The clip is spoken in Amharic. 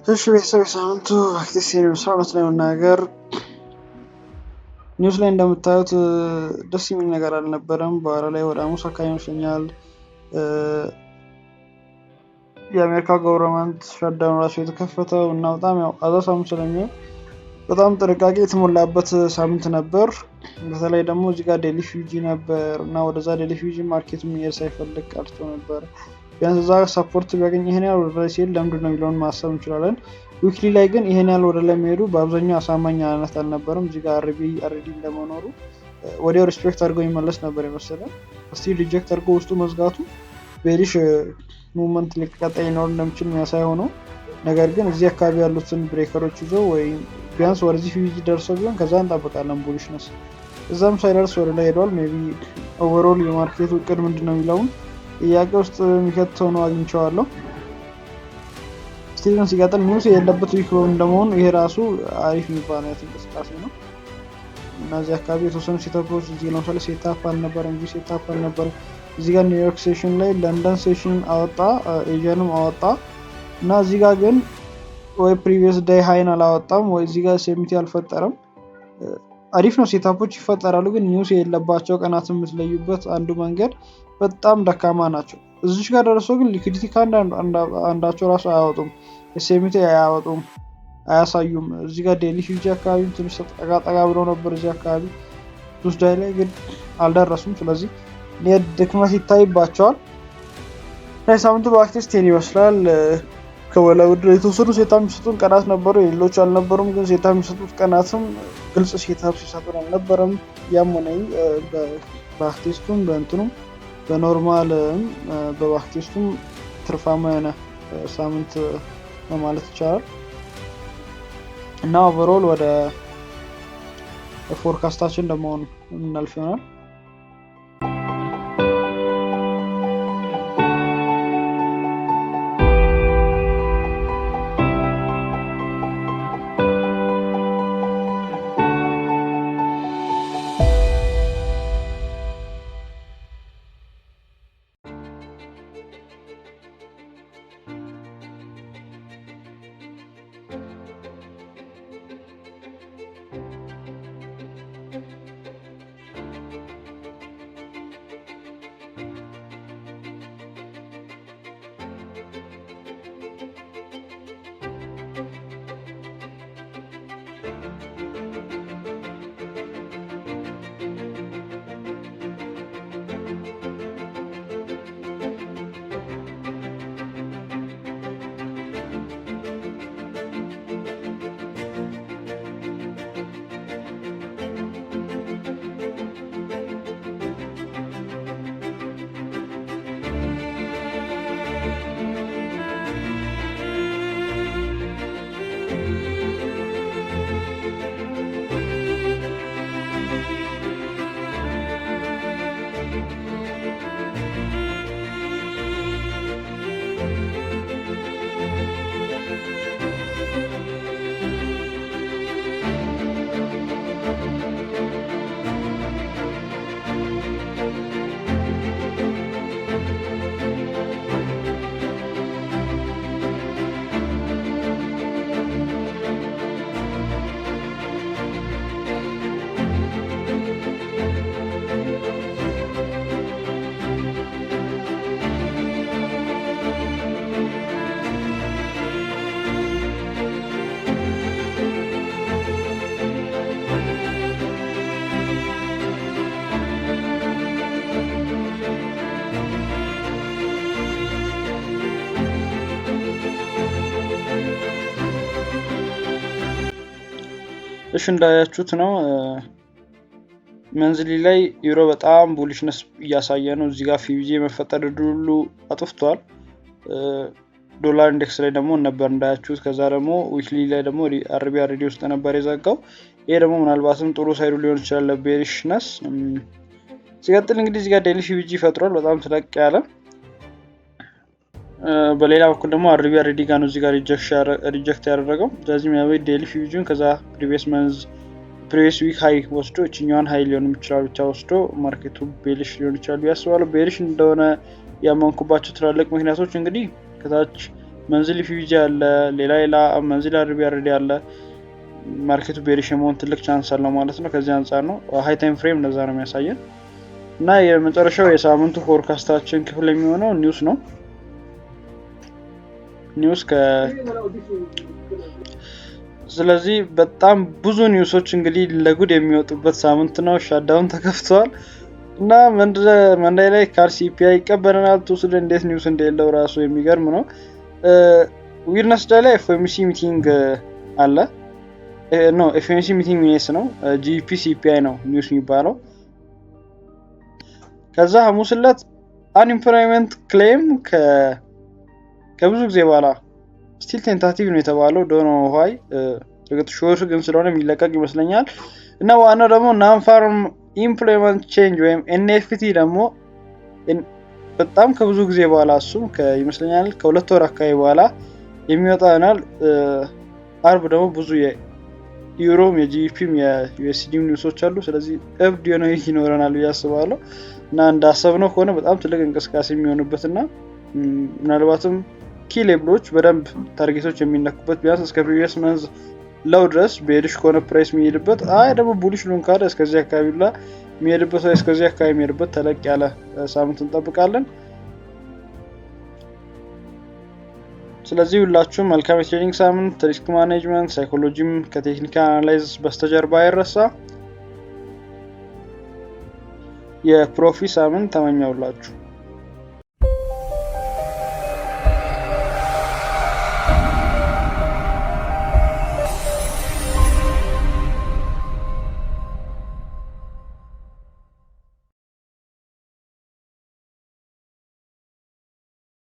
እሺ ቤተሰቦች ሳምንቱ አክቲቭ መስራት ለመናገር ኒውስ ላይ እንደምታዩት ደስ የሚል ነገር አልነበረም። በኋላ ላይ ወደ ሐሙስ አካባቢ ይመስለኛል የአሜሪካ ገቨርንመንት ሸትዳውን ራሱ የተከፈተው እና በጣም ያው አዛ ሳምንት ስለሚሆን በጣም ጥንቃቄ የተሞላበት ሳምንት ነበር። በተለይ ደግሞ እዚህ ጋር ዴሊ ፊውጂ ነበር እና ወደዛ ዴሊ ፊውጂ ማርኬቱን መሄድ ሳይፈልግ ቀርቶ ነበር። ቢያንስ እዛ ሰፖርት ቢያገኝ ይሄን ያህል ወደ ላይ ሲሄድ ለምንድን ነው የሚለውን ማሰብ እንችላለን። ዊክሊ ላይ ግን ይሄን ያህል ወደ ላይ መሄዱ በአብዛኛው አሳማኝ አይነት አልነበረም። እዚህ ጋር አርዲ እንደመኖሩ ወዲያው ሪስፔክት አድርገው ይመለስ ነበር የመሰለን። እስቲ ሪጀክት አድርጎ ውስጡ መዝጋቱ ቤሪሽ ሙቭመንት ሊቀጣይ ሊኖር እንደሚችል የሚያሳይ ሆኖ ነገር ግን እዚህ አካባቢ ያሉትን ብሬከሮች ይዞ ወይም ቢያንስ ወደዚህ ፊውጂ ደርሰው ቢሆን ከዛ እንጠብቃለን ቡሊሽነስ። እዛም ሳይደርስ ወደ ላይ ሄዷል። ሜይ ቢ ኦቨርኦል የማርኬቱ እቅድ ምንድን ነው የሚለውን ጥያቄ ውስጥ የሚከት ሆኖ አግኝቼዋለሁ። ስቲቨን ሲቀጥል ኒውስ የሌለበት ዊክ እንደመሆኑ ይሄ ራሱ አሪፍ የሚባል አይነት እንቅስቃሴ ነው። እነዚህ አካባቢ የተወሰኑ ሴታፖች እዚህ ለምሳሌ ሴታፕ አልነበረም፣ እዚህ ሴታፕ አልነበረም። እዚህ ጋር ኒውዮርክ ሴሽን ላይ ለንደን ሴሽን አወጣ፣ ኤዥያንም አወጣ እና እዚህ ጋር ግን ወይ ፕሪቪየስ ዳይ ሃይን አላወጣም ወይ እዚህ ጋር ሴሚቲ አልፈጠረም። አሪፍ ነው፣ ሴታፖች ይፈጠራሉ። ግን ኒውስ የሌለባቸው ቀናት የምትለዩበት አንዱ መንገድ በጣም ደካማ ናቸው። እዚች ጋር ደርሶ ግን ሊኩዲቲ አንዳቸው ራሱ አያወጡም፣ ሴሚቲ አያወጡም፣ አያሳዩም። እዚህ ጋር ዴሊ ፊውጂ አካባቢ ትንሽ ጠጋ ብለው ነበር። እዚህ አካባቢ ቱስዳይ ላይ ግን አልደረሱም። ስለዚህ ድክመት ይታይባቸዋል። ላይ ሳምንቱ በአክቲቭ ስቴን ይመስላል። ከወላ ውድር የተወሰኑ ሴታ የሚሰጡን ቀናት ነበሩ፣ የሌሎች አልነበሩም። ግን ሴታ የሚሰጡት ቀናትም ግልጽ ሴታ ሲሰጡን አልነበረም። ያም ሆነ በአክቲቭስቱም በእንትኑም በኖርማልም በባክቴስቱም ትርፋማ የሆነ ሳምንት ነው ማለት ይቻላል እና ኦቨርኦል ወደ ፎርካስታችን ደግሞ እናልፍ ይሆናል። እሺ እንዳያችሁት ነው መንዝሊ ላይ ዩሮ በጣም ቡሊሽነስ እያሳየ ነው። እዚህ ጋር ፊውጂ መፈጠር ሁሉ አጥፍቷል። ዶላር ኢንዴክስ ላይ ደግሞ ነበር እንዳያችሁት። ከዛ ደግሞ ዊክሊ ላይ ደግሞ አርቢአር ውስጥ ነበር የዘጋው። ይሄ ደግሞ ምናልባትም ጥሩ ሳይዱ ሊሆን ይችላል ለቤሪሽነስ። ሲቀጥል እንግዲህ እዚህ ጋር ዴሊ ፊውጂ ፈጥሯል በጣም ተለቅ ያለ። በሌላ በኩል ደግሞ አርቢአር ጋር ነው እዚህ ጋር ሪጀክት ያደረገው። ስለዚህ የሚያበይ ዴሊ ፊውጂን ከዛ ፕሪቪየስ ዊክ ሃይ ወስዶ እችኛዋን ሃይ ሊሆን ይችላል ብቻ ወስዶ ማርኬቱ ቤሊሽ ሊሆን ይችላል ያስባለው። ቤሊሽ እንደሆነ ያመንኩባቸው ትላልቅ ምክንያቶች እንግዲህ ከታች መንዝሊ ፊውጂ አለ፣ ሌላ መንዝሊ አርቢአርዲ አለ። ማርኬቱ ቤሪሽ የመሆን ትልቅ ቻንስ አለው ማለት ነው። ከዚህ አንጻር ነው ሃይ ታይም ፍሬም እንደዛ ነው የሚያሳየን። እና የመጨረሻው የሳምንቱ ፎርካስታችን ክፍል የሚሆነው ኒውስ ነው። ኒውስ ስለዚህ በጣም ብዙ ኒውሶች እንግዲህ ለጉድ የሚወጡበት ሳምንት ነው። ሻዳውን ተከፍቷል እና መንዳይ ላይ ካር ሲፒአይ ይቀበለናል። ቱስደ እንዴት ኒውስ እንደሌለው ራሱ የሚገርም ነው። ዊድነስዴይ ላይ ኤፍኦኤምሲ ሚቲንግ አለ። ኤፍኦኤምሲ ሚቲንግ ሚኔስ ነው። ጂፒ ሲፒአይ ነው ኒውስ የሚባለው። ከዛ ሐሙስ ዕለት አንኢምፕሎይመንት ክሌም ከብዙ ጊዜ በኋላ ስቲል ቴንታቲቭ ነው የተባለው። ዶኖ ዋይ እርግጥ ሾር ግን ስለሆነ የሚለቀቅ ይመስለኛል። እና ዋናው ደግሞ ናን ፋርም ኢምፕሎይመንት ቼንጅ ወይም ኤንኤፍቲ ደግሞ በጣም ከብዙ ጊዜ በኋላ እሱም ይመስለኛል ከ2 ወር አካባቢ በኋላ የሚወጣ ይሆናል። አርብ ደግሞ ብዙ የዩሮም የጂፒም የዩኤስዲ ኒውሶች አሉ። ስለዚህ እብድ የሆነ ይኖረናል ብዬ አስባለሁ። እና እንዳሰብነው ከሆነ በጣም ትልቅ እንቅስቃሴ የሚሆንበትና ምናልባትም ኪ ሌብሎች በደንብ ታርጌቶች የሚነኩበት ቢያንስ እስከ ፕሪቪየስ መንዝ ለው ድረስ ቤሪሽ ከሆነ ፕራይስ የሚሄድበት ደግሞ ቡሊሽ ሉን ካለ እስከዚህ አካባቢ ላይ የሚሄድበት ወይ እስከዚህ አካባቢ የሚሄድበት ተለቅ ያለ ሳምንት እንጠብቃለን። ስለዚህ ሁላችሁም መልካም የትሬዲንግ ሳምንት። ሪስክ ማኔጅመንት ሳይኮሎጂም ከቴክኒካል አናላይሲስ በስተጀርባ አይረሳ። የፕሮፊት ሳምንት ተመኘውላችሁ።